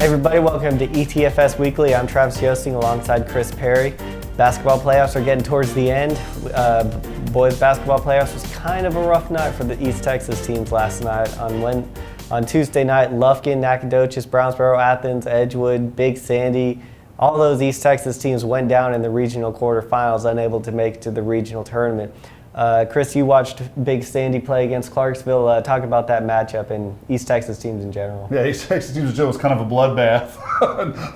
Hey everybody, welcome to ETFS Weekly. I'm Travis Yoesting alongside Chris Parry. Basketball playoffs are getting towards the end. Boys basketball playoffs was kind of a rough night for the East Texas teams last night. On Tuesday night, Lufkin, Nacogdoches, Brownsboro, Athens, Edgewood, Big Sandy, all those East Texas teams went down in the regional quarterfinals, unable to make it to the regional tournament. Chris, you watched Big Sandy play against Clarksville. Talk about that matchup and East Texas teams in general. Yeah, East Texas teams was kind of a bloodbath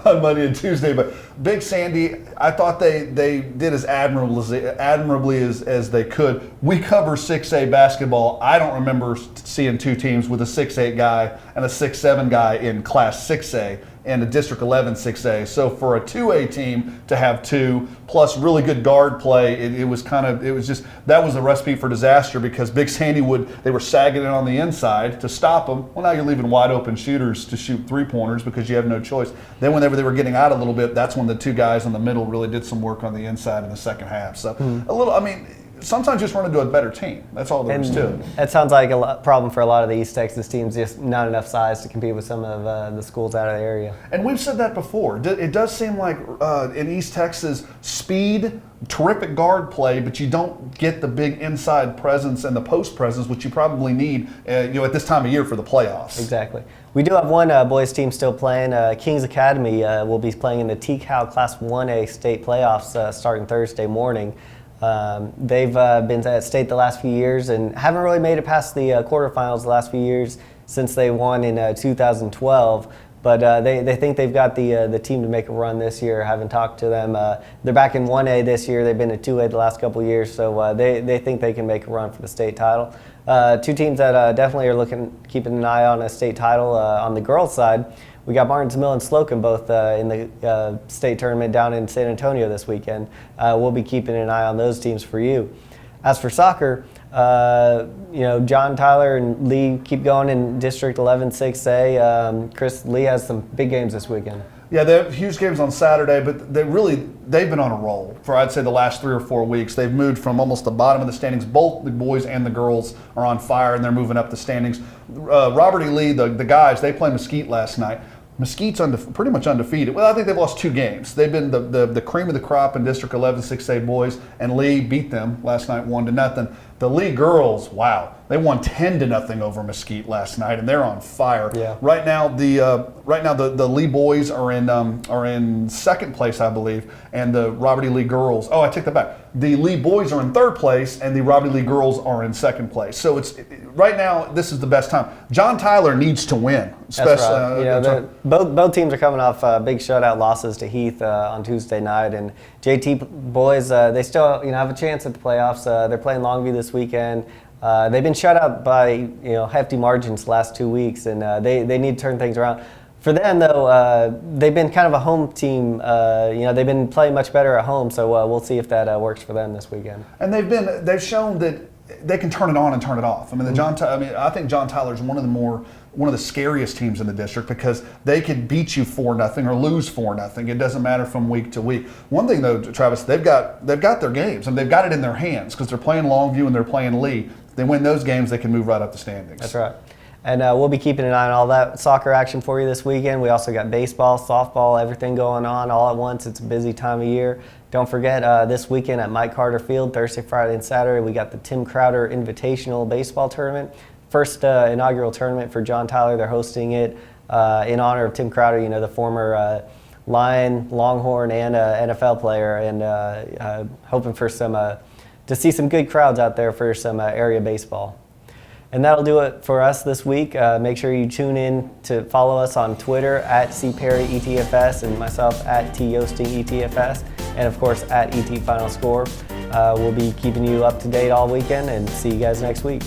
on Monday and Tuesday. But Big Sandy, I thought they did as admirably as they could. We cover 6A basketball. I don't remember seeing two teams with a 6'8" guy and a 6'7" guy in Class 6A. And a District 11 6A. So for a 2A team to have two plus really good guard play, that was the recipe for disaster because Big Sandy they were sagging it on the inside to stop them. Well, now you're leaving wide open shooters to shoot 3-pointers because you have no choice. Then whenever they were getting out a little bit, that's when the two guys in the middle really did some work on the inside in the second half. So sometimes you just run into a better team. That's all there is to it. It sounds like a problem for a lot of the East Texas teams, just not enough size to compete with some of the schools out of the area. And we've said that before. It does seem like in East Texas, speed, terrific guard play, but you don't get the big inside presence and the post presence, which you probably need at this time of year for the playoffs. Exactly. We do have one boys team still playing. Kings Academy will be playing in the TCAL Class 1A state playoffs starting Thursday morning. They've been at state the last few years and haven't really made it past the quarterfinals the last few years since they won in 2012. But they think they've got the team to make a run this year. Haven't talked to them. They're back in 1A this year. They've been in 2A the last couple of years, so they think they can make a run for the state title. Two teams that definitely are keeping an eye on a state title. On the girls' side, we got Martins Mill and Slocum both in the state tournament down in San Antonio this weekend. We'll be keeping an eye on those teams for you. As for soccer, John, Tyler, and Lee keep going in District 11 6A. Chris, Lee has some big games this weekend. Yeah, they have huge games on Saturday, but they've been on a roll for, I'd say, the last 3 or 4 weeks. They've moved from almost the bottom of the standings. Both the boys and the girls are on fire, and they're moving up the standings. Robert E. Lee, the guys, they played Mesquite last night. Mesquite's pretty much undefeated. Well, I think they've lost 2 games. They've been the cream of the crop in District 11 6A boys, and Lee beat them last night 1-0. The Lee girls, wow, they won 10-0 over Mesquite last night, and they're on fire. Yeah. Right now, the Lee boys are in second place, I believe, and the Robert E. Lee girls. Oh, I take that back. The Lee boys are in third place, and the Robert E. Lee girls are in second place. So right now, this is the best time. John Tyler needs to win. That's right. Both teams are coming off big shutout losses to Heath on Tuesday night, and JT boys they still have a chance at the playoffs. They're playing Longview this weekend. They've been shut out by hefty margins the last 2 weeks, and they need to turn things around. For them, though, they've been kind of a home team. They've been playing much better at home, so we'll see if that works for them this weekend. And they've shown that they can turn it on and turn it off. I mean, I think John Tyler's one of the scariest teams in the district because they could beat you 4-0 or lose 4-0. It doesn't matter from week to week. One thing though, Travis, they've got their games and they've got it in their hands because they're playing Longview and they're playing Lee. If they win those games, they can move right up the standings. That's right. And we'll be keeping an eye on all that soccer action for you this weekend. We also got baseball, softball, everything going on all at once. It's a busy time of year. Don't forget this weekend at Mike Carter Field, Thursday, Friday, and Saturday, we got the Tim Crowder Invitational Baseball Tournament. First inaugural tournament for John Tyler. They're hosting it in honor of Tim Crowder, the former Lion, Longhorn, and NFL player, and hoping for to see some good crowds out there for some area baseball. And that'll do it for us this week. Make sure you tune in to follow us on Twitter at CParryETFS and myself at Yoesting and of course at ET Final Score. We'll be keeping you up to date all weekend and see you guys next week.